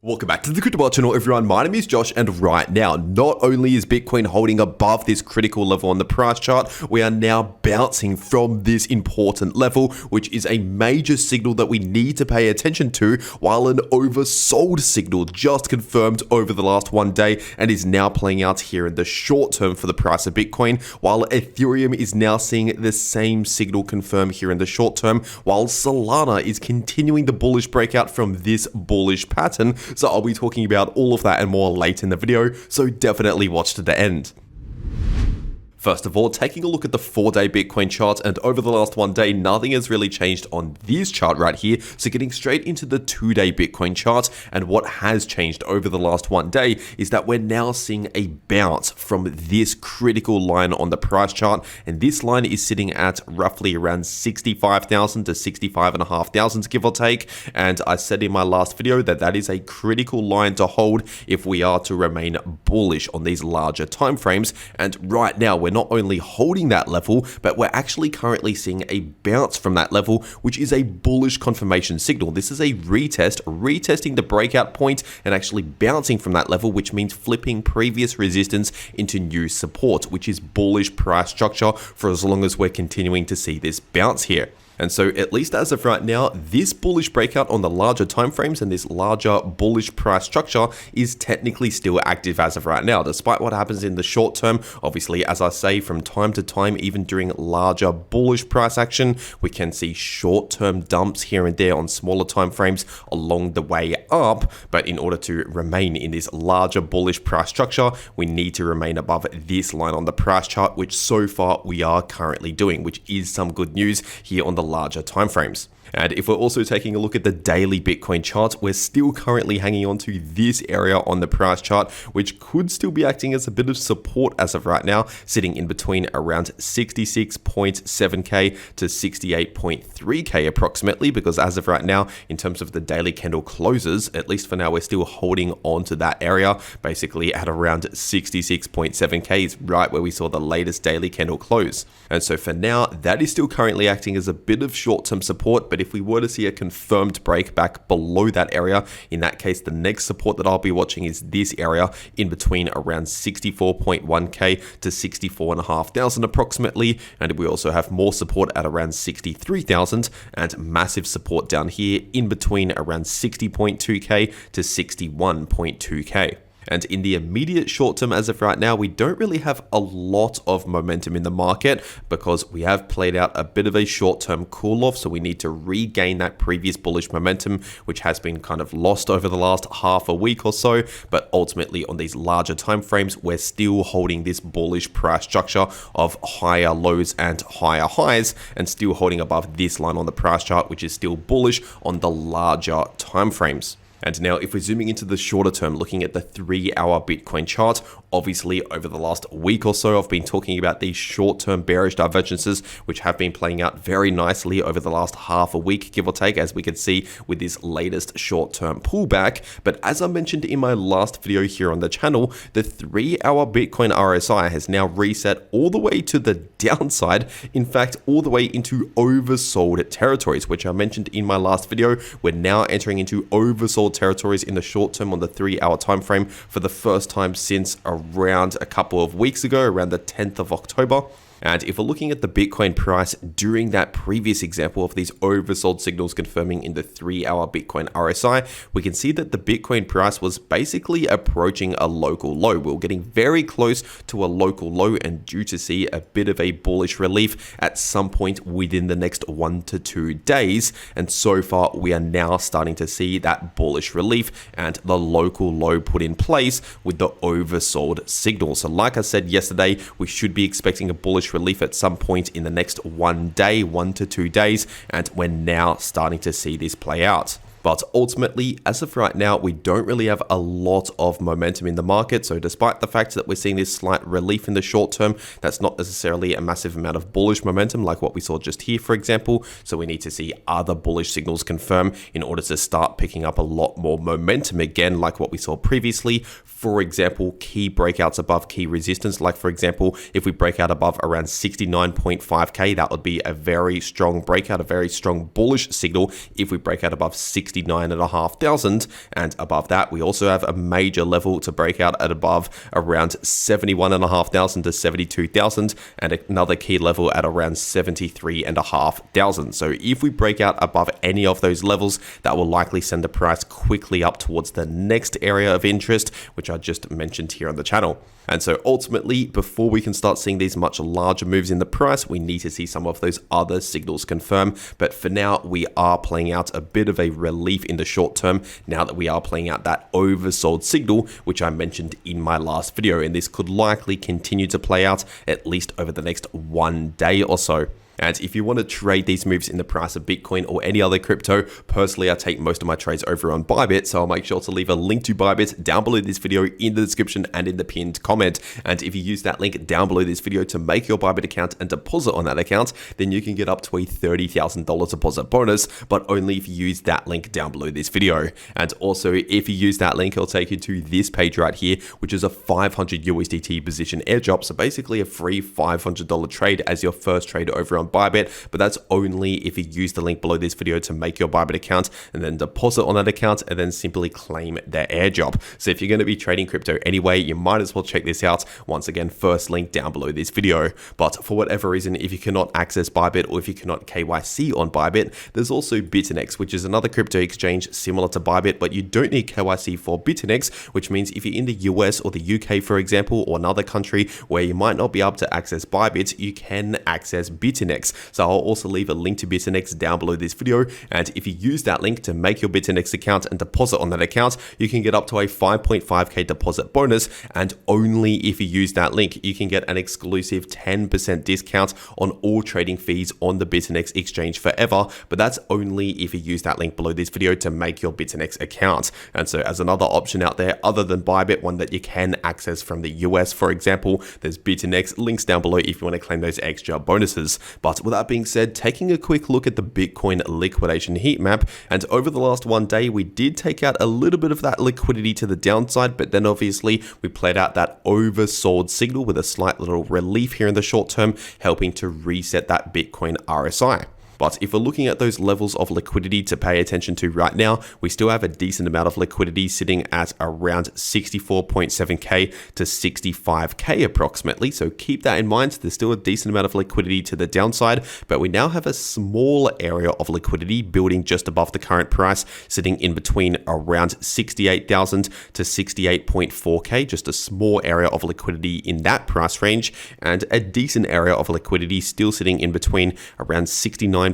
Welcome back to the cryptoworld channel, everyone. My name is Josh, and right now, not only is Bitcoin holding above this critical level on the price chart, we are now bouncing from this important level, which is a major signal that we need to pay attention to, while an oversold signal just confirmed over the last one day and is now playing out here in the short term for the price of Bitcoin, while Ethereum is now seeing the same signal confirm here in the short term, while Solana is continuing the bullish breakout from this bullish pattern. So I'll be talking about all of that and more later in the video, so definitely watch to the end. First of all, taking a look at the 4-day Bitcoin chart, and over the last one day, nothing has really changed on this chart right here. So getting straight into the 2-day Bitcoin chart, and what has changed over the last one day is that we're now seeing a bounce from this critical line on the price chart, and this line is sitting at roughly around 65,000 to 65,500, give or take. And I said in my last video that that is a critical line to hold if we are to remain bullish on these larger timeframes. And right now, we're not only holding that level, but we're actually currently seeing a bounce from that level, which is a bullish confirmation signal. This is a retesting the breakout point and actually bouncing from that level, which means flipping previous resistance into new support, which is bullish price structure for as long as we're continuing to see this bounce here. And so at least as of right now, this bullish breakout on the larger timeframes and this larger bullish price structure is technically still active as of right now, despite what happens in the short term. Obviously, as I say, from time to time, even during larger bullish price action, we can see short-term dumps here and there on smaller timeframes along the way up. But in order to remain in this larger bullish price structure, we need to remain above this line on the price chart, which so far we are currently doing, which is some good news here on the larger timeframes. And if we're also taking a look at the daily Bitcoin chart, we're still currently hanging on to this area on the price chart, which could still be acting as a bit of support as of right now, sitting in between around 66.7k to 68.3k approximately, because as of right now, in terms of the daily candle closes, at least for now, we're still holding on to that area, basically at around 66.7k is right where we saw the latest daily candle close. And so for now, that is still currently acting as a bit of short-term support, but if we were to see a confirmed break back below that area, in that case, the next support that I'll be watching is this area in between around 64.1k to 64,500 approximately. And we also have more support at around 63,000 and massive support down here in between around 60.2k to 61.2k. And in the immediate short term as of right now, we don't really have a lot of momentum in the market because we have played out a bit of a short-term cool-off. So we need to regain that previous bullish momentum, which has been kind of lost over the last half a week or so. But ultimately on these larger timeframes, we're still holding this bullish price structure of higher lows and higher highs, and still holding above this line on the price chart, which is still bullish on the larger timeframes. And now if we're zooming into the shorter term, looking at the 3-hour Bitcoin chart, obviously over the last week or so, I've been talking about these short-term bearish divergences, which have been playing out very nicely over the last half a week, give or take, as we can see with this latest short-term pullback. But as I mentioned in my last video here on the channel, the 3-hour Bitcoin RSI has now reset all the way to the downside, in fact, all the way into oversold territories, which I mentioned in my last video. We're now entering into oversold territories in the short term on the 3-hour time frame for the first time since around a couple of weeks ago, around the 10th of October. And if we're looking at the Bitcoin price during that previous example of these oversold signals confirming in the 3-hour Bitcoin RSI, we can see that the Bitcoin price was basically approaching a local low. We were getting very close to a local low and due to see a bit of a bullish relief at some point within the next 1 to 2 days. And so far, we are now starting to see that bullish relief and the local low put in place with the oversold signal. So like I said yesterday, we should be expecting a bullish relief at some point in the next 1 day, 1 to 2 days, and we're now starting to see this play out. But ultimately, as of right now, we don't really have a lot of momentum in the market. So despite the fact that we're seeing this slight relief in the short term, that's not necessarily a massive amount of bullish momentum like what we saw just here, for example. So we need to see other bullish signals confirm in order to start picking up a lot more momentum again, like what we saw previously. For example, key breakouts above key resistance. Like for example, if we break out above around 69.5k, that would be a very strong breakout, a very strong bullish signal. If we break out above 60 59,500, and above that we also have a major level to break out at above around 71,500 to 72,000, and another key level at around 73,500. So if we break out above any of those levels, that will likely send the price quickly up towards the next area of interest, which I just mentioned here on the channel. And so ultimately, before we can start seeing these much larger moves in the price, we need to see some of those other signals confirm. But for now, we are playing out a bit of a relief in the short term now that we are playing out that oversold signal, which I mentioned in my last video. And this could likely continue to play out at least over the next 1 day or so. And if you want to trade these moves in the price of Bitcoin or any other crypto, personally, I take most of my trades over on Bybit, so I'll make sure to leave a link to Bybit down below this video in the description and in the pinned comment. And if you use that link down below this video to make your Bybit account and deposit on that account, then you can get up to a $30,000 deposit bonus, but only if you use that link down below this video. And also, if you use that link, it'll take you to this page right here, which is a 500 USDT position airdrop. So basically a free $500 trade as your first trade over on Bybit, but that's only if you use the link below this video to make your Bybit account and then deposit on that account and then simply claim their airdrop. So if you're going to be trading crypto anyway, you might as well check this out. Once again, first link down below this video. But for whatever reason, if you cannot access Bybit or if you cannot KYC on Bybit, there's also Bitfinex, which is another crypto exchange similar to Bybit, but you don't need KYC for Bitfinex, which means if you're in the US or the UK, for example, or another country where you might not be able to access Bybit, you can access Bitfinex. So I'll also leave a link to Bitfinex down below this video, and if you use that link to make your Bitfinex account and deposit on that account, you can get up to a 5.5k deposit bonus, and only if you use that link, you can get an exclusive 10% discount on all trading fees on the Bitfinex exchange forever, but that's only if you use that link below this video to make your Bitfinex account. And so as another option out there, other than Bybit, one that you can access from the US, for example, there's Bitfinex, links down below if you want to claim those extra bonuses. But with that being said, taking a quick look at the Bitcoin liquidation heat map, and over the last 1 day, we did take out a little bit of that liquidity to the downside, but then obviously we played out that oversold signal with a slight little relief here in the short term, helping to reset that Bitcoin RSI. But if we're looking at those levels of liquidity to pay attention to right now, we still have a decent amount of liquidity sitting at around 64.7k to 65k approximately. So keep that in mind. There's still a decent amount of liquidity to the downside, but we now have a small area of liquidity building just above the current price, sitting in between around 68,000 to 68.4k, just a small area of liquidity in that price range, and a decent area of liquidity still sitting in between around 69.6k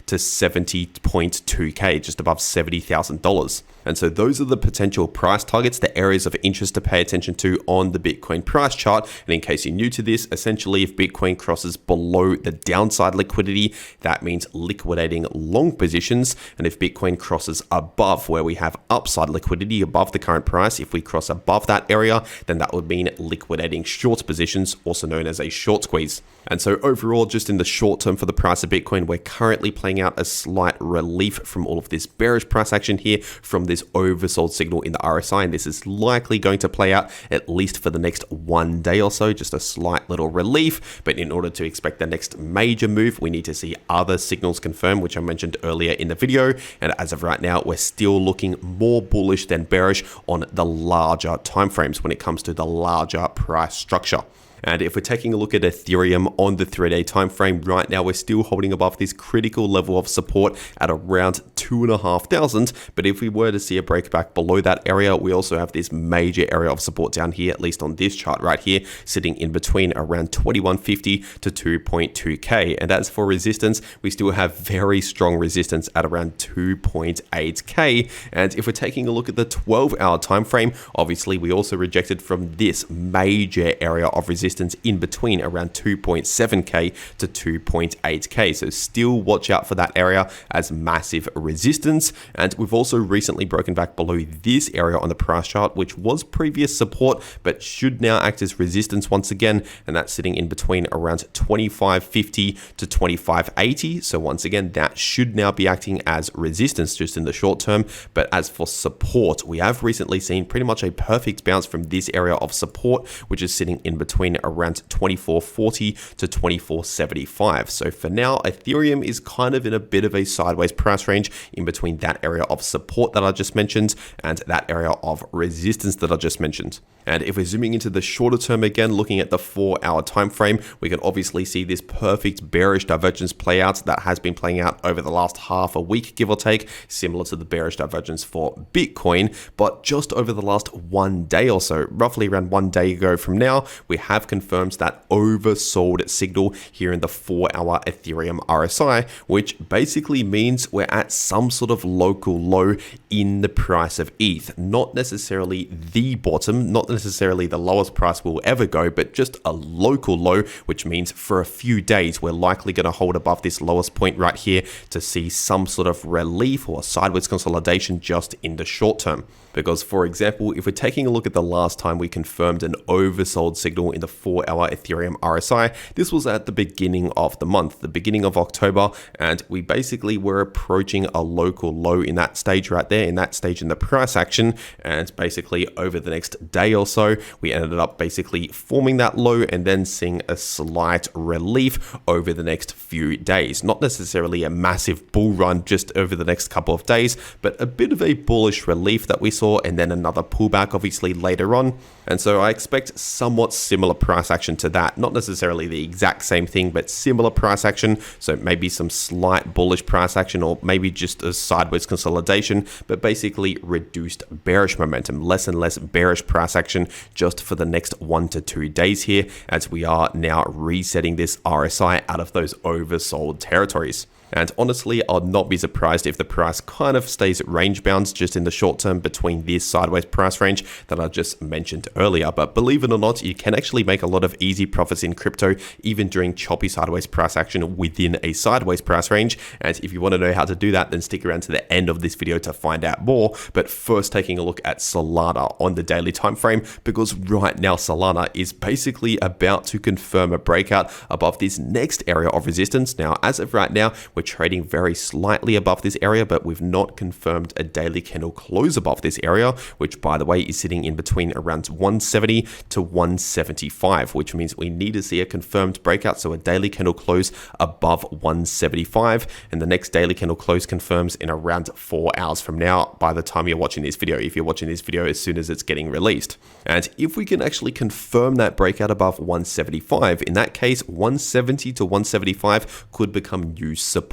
to 70.2k, just above $70,000. And so those are the potential price targets, the areas of interest to pay attention to on the Bitcoin price chart. And in case you're new to this, essentially if Bitcoin crosses below the downside liquidity, that means liquidating long positions. And if Bitcoin crosses above where we have upside liquidity above the current price, if we cross above that area, then that would mean liquidating short positions, also known as a short squeeze. And so overall, just in the short term for the price of Bitcoin, we're currently playing out a slight relief from all of this bearish price action here from this oversold signal in the RSI, and this is likely going to play out at least for the next 1 day or so, just a slight little relief. But in order to expect the next major move, we need to see other signals confirm, which I mentioned earlier in the video. And as of right now, we're still looking more bullish than bearish on the larger timeframes when it comes to the larger price structure. And if we're taking a look at Ethereum on the 3-day time frame, right now we're still holding above this critical level of support at around 2,500. But if we were to see a break back below that area, we also have this major area of support down here, at least on this chart right here, sitting in between around 2,150 to 2.2k. And as for resistance, we still have very strong resistance at around 2.8k. And if we're taking a look at the 12-hour time frame, obviously we also rejected from this major area of resistance in between around 2.7k to 2.8k. So still watch out for that area as massive resistance. And we've also recently broken back below this area on the price chart, which was previous support, but should now act as resistance once again. And that's sitting in between around 2550 to 2580. So once again, that should now be acting as resistance just in the short term. But as for support, we have recently seen pretty much a perfect bounce from this area of support, which is sitting in between around 2440 to 2475. So for now, Ethereum is kind of in a bit of a sideways price range in between that area of support that I just mentioned and that area of resistance that I just mentioned. And if we're zooming into the shorter term again, looking at the 4-hour time frame, we can obviously see this perfect bearish divergence play out that has been playing out over the last half a week, give or take, similar to the bearish divergence for Bitcoin. But just over the last 1 day or so, roughly around 1 day ago from now, we have confirmed that oversold signal here in the 4-hour Ethereum RSI, which basically means we're at some sort of local low in the price of ETH. Not necessarily the bottom, not necessarily the lowest price we'll ever go, but just a local low, which means for a few days we're likely going to hold above this lowest point right here to see some sort of relief or sideways consolidation just in the short term. Because, for example, if we're taking a look at the last time we confirmed an oversold signal in the 4-hour Ethereum RSI, this was at the beginning of the month, the beginning of October, and we basically were approaching a local low in that stage right there, in that stage in the price action, and basically over the next day or so, we ended up basically forming that low and then seeing a slight relief over the next few days. Not necessarily a massive bull run just over the next couple of days, but a bit of a bullish relief that we saw, and then another pullback obviously later on. And so I expect somewhat similar price action to that. Not necessarily the exact same thing, but similar price action. So maybe some slight bullish price action, or maybe just a sideways consolidation, but basically reduced bearish momentum, less and less bearish price action just for the next 1 to 2 days here, as we are now resetting this RSI out of those oversold territories. And honestly, I'd not be surprised if the price kind of stays range bound just in the short term between this sideways price range that I just mentioned earlier. But believe it or not, you can actually make a lot of easy profits in crypto, even during choppy sideways price action within a sideways price range. And if you want to know how to do that, then stick around to the end of this video to find out more. But first, taking a look at Solana on the daily time frame, because right now Solana is basically about to confirm a breakout above this next area of resistance. Now, as of right now, we're trading very slightly above this area, but we've not confirmed a daily candle close above this area, which by the way is sitting in between around 170 to 175, which means we need to see a confirmed breakout, so a daily candle close above 175, and the next daily candle close confirms in around 4 hours from now by the time you're watching this video, if you're watching this video as soon as it's getting released. And if we can actually confirm that breakout above 175, in that case 170 to 175 could become new support,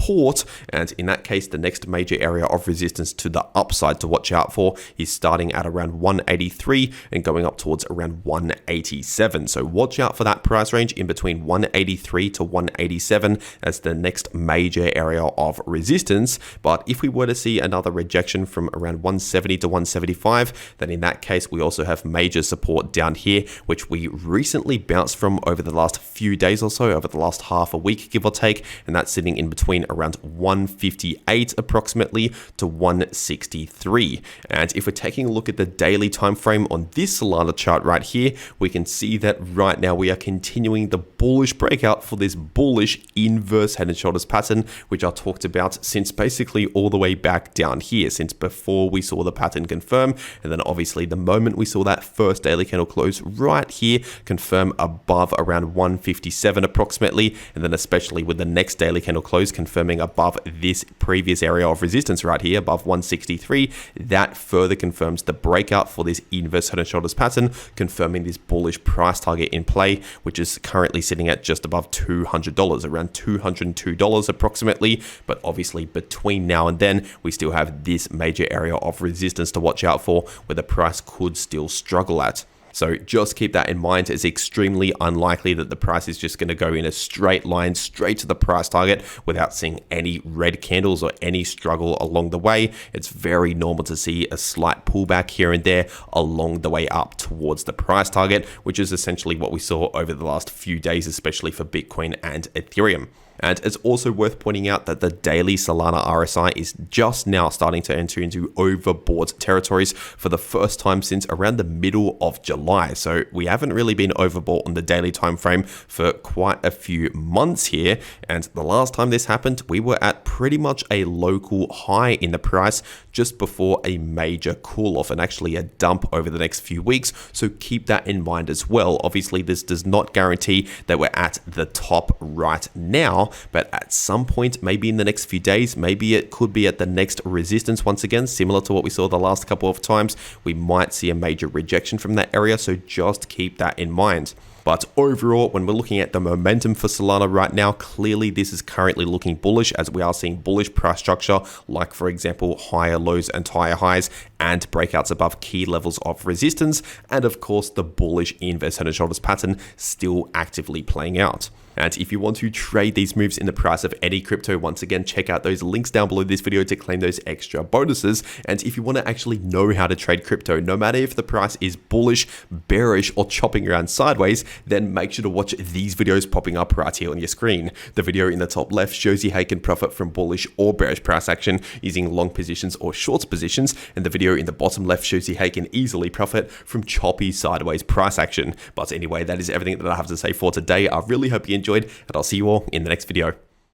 and in that case the next major area of resistance to the upside to watch out for is starting at around 183 and going up towards around 187. So watch out for that price range in between 183 to 187 as the next major area of resistance. But if we were to see another rejection from around 170 to 175, then in that case we also have major support down here, which we recently bounced from over the last few days or so, over the last half a week give or take, and that's sitting in between around 158 approximately to 163. And if we're taking a look at the daily time frame on this Solana chart right here, we can see that right now we are continuing the bullish breakout for this bullish inverse head and shoulders pattern, which I talked about since basically all the way back down here, since before we saw the pattern confirm. And then obviously the moment we saw that first daily candle close right here confirm above around 157 approximately, and then especially with the next daily candle close confirming above this previous area of resistance right here above 163, that further confirms the breakout for this inverse head and shoulders pattern, confirming this bullish price target in play, which is currently sitting at just above $200, around $202 approximately. But obviously between now and then we still have this major area of resistance to watch out for, where the price could still struggle at. So just keep that in mind. It's extremely unlikely that the price is just going to go in a straight line straight to the price target without seeing any red candles or any struggle along the way. It's very normal to see a slight pullback here and there along the way up towards the price target, which is essentially what we saw over the last few days, especially for Bitcoin and Ethereum. And it's also worth pointing out that the daily Solana RSI is just now starting to enter into overbought territories for the first time since around the middle of July. So we haven't really been overbought on the daily time frame for quite a few months here. And the last time this happened, we were at pretty much a local high in the price just before a major cool off and actually a dump over the next few weeks. So keep that in mind as well. Obviously, this does not guarantee that we're at the top right now, but at some point, maybe in the next few days, maybe it could be at the next resistance once again, similar to what we saw the last couple of times, we might see a major rejection from that area. So just keep that in mind. But overall, when we're looking at the momentum for Solana right now, clearly this is currently looking bullish as we are seeing bullish price structure, like for example, higher lows and higher highs and breakouts above key levels of resistance. And of course, the bullish inverse head and shoulders pattern still actively playing out. And if you want to trade these moves in the price of any crypto, once again, check out those links down below this video to claim those extra bonuses. And if you want to actually know how to trade crypto, no matter if the price is bullish, bearish, or chopping around sideways, then make sure to watch these videos popping up right here on your screen. The video in the top left shows you how you can profit from bullish or bearish price action using long positions or short positions. And the video in the bottom left shows you how you can easily profit from choppy sideways price action. But anyway, that is everything that I have to say for today. I really hope you enjoyed, and I'll see you all in the next video.